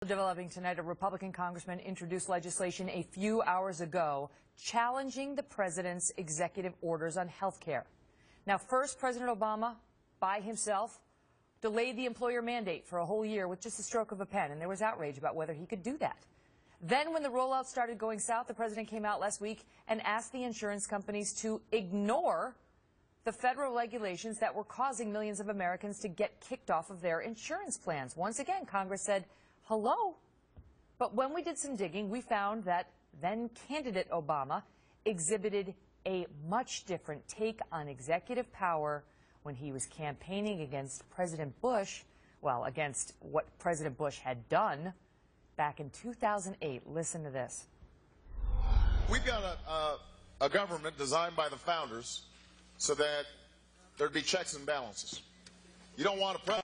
Developing tonight, a Republican congressman introduced legislation a few hours ago challenging the president's executive orders on health care. Now, first, President Obama, by himself, delayed the employer mandate for a whole year with just a stroke of a pen, and there was outrage about whether he could do that. Then, when the rollout started going south, the president came out last week and asked the insurance companies to ignore the federal regulations that were causing millions of Americans to get kicked off of their insurance plans. Once again, Congress said, hello. But when we did some digging, we found that then-candidate Obama exhibited a much different take on executive power when he was campaigning against President Bush, well, against what President Bush had done back in 2008. Listen to this. We've got a government designed by the founders so that there'd be checks and balances. You don't want a president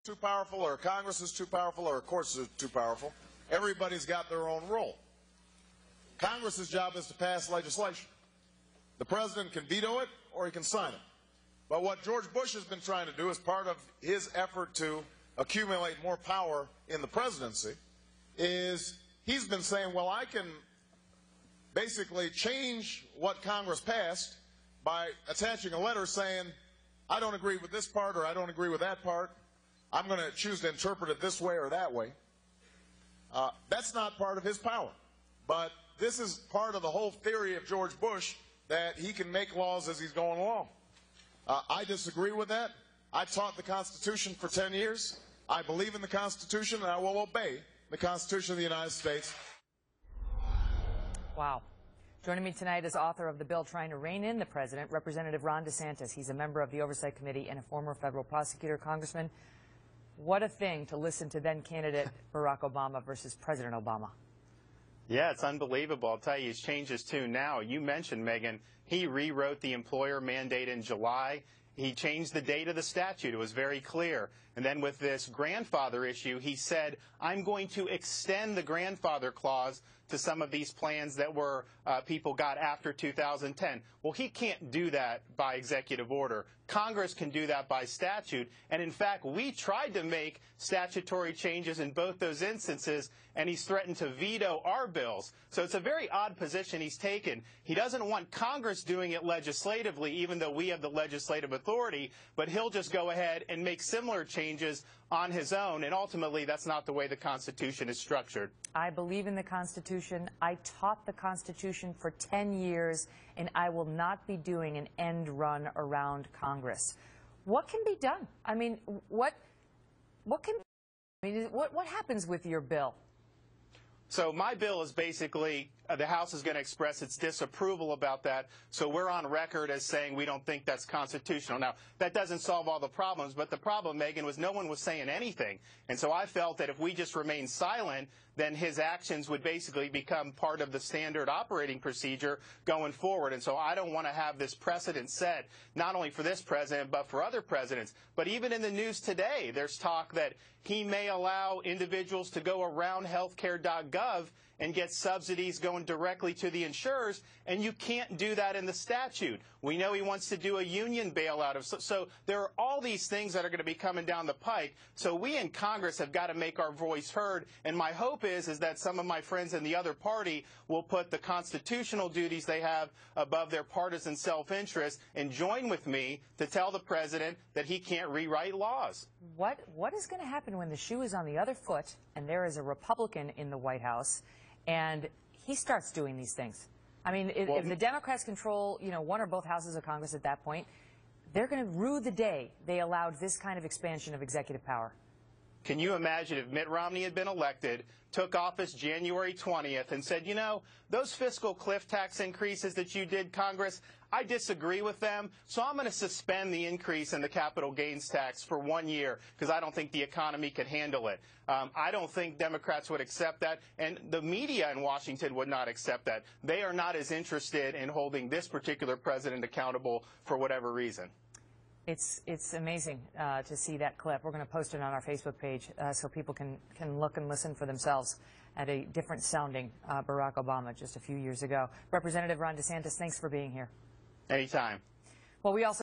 too powerful, or Congress is too powerful, or courts are too powerful. Everybody's got their own role. Congress's job is to pass legislation. The president can veto it or he can sign it. But what George Bush has been trying to do as part of his effort to accumulate more power in the presidency is he's been saying, well, I can basically change what Congress passed by attaching a letter saying, I don't agree with this part or I don't agree with that part. I'm going to choose to interpret it this way or that way. That's not part of his power. But this is part of the whole theory of George Bush, that he can make laws as he's going along. I disagree with that. I taught the Constitution for 10 years. I believe in the Constitution, and I will obey the Constitution of the United States. Wow. Joining me tonight is author of the bill trying to rein in the president, Representative Ron DeSantis. He's a member of the Oversight Committee and a former federal prosecutor. Congressman, what a thing to listen to then-candidate Barack Obama versus President Obama. Yeah, it's unbelievable. I'll tell you, he's changed his tune now. You mentioned, Megan, he rewrote the employer mandate in July. He changed the date of the statute. It was very clear. And then with this grandfather issue, he said, I'm going to extend the grandfather clause to some of these plans that were people got after 2010. Well, he can't do that by executive order. Congress can do that by statute. And in fact, we tried to make statutory changes in both those instances, and he's threatened to veto our bills. So it's a very odd position he's taken. He doesn't want Congress doing it legislatively, even though we have the legislative authority, but he'll just go ahead and make similar changes on his own, and ultimately that's not the way the Constitution is structured. I believe in the Constitution. I taught the Constitution for 10 years, and I will not be doing an end run around Congress. What can be done? I mean, what happens with your bill? So my bill is basically, the House is going to express its disapproval about that, so we're on record as saying we don't think that's constitutional. Now, that doesn't solve all the problems, but the problem, Megan, was no one was saying anything. And so I felt that if we just remain silent, then his actions would basically become part of the standard operating procedure going forward. And so I don't want to have this precedent set, not only for this president, but for other presidents. But even in the news today, there's talk that he may allow individuals to go around healthcare.gov and get subsidies going directly to the insurers, and you can't do that in the statute. We know he wants to do a union bailout. So there are all these things that are going to be coming down the pike. So we in Congress have got to make our voice heard, and my hope is that some of my friends in the other party will put the constitutional duties they have above their partisan self-interest and join with me to tell the president that he can't rewrite laws. What is going to happen when the shoe is on the other foot and there is a Republican in the White House and he starts doing these things? I mean, if the Democrats control, one or both houses of Congress at that point, they're going to rue the day they allowed this kind of expansion of executive power. Can you imagine if Mitt Romney had been elected, took office January 20th, and said, those fiscal cliff tax increases that you did, Congress, I disagree with them, so I'm going to suspend the increase in the capital gains tax for 1 year because I don't think the economy could handle it. I don't think Democrats would accept that, and the media in Washington would not accept that. They are not as interested in holding this particular president accountable for whatever reason. It's amazing to see that clip. We're going to post it on our Facebook page so people can look and listen for themselves at a different sounding Barack Obama just a few years ago. Representative Ron DeSantis, thanks for being here. Anytime. Well, we also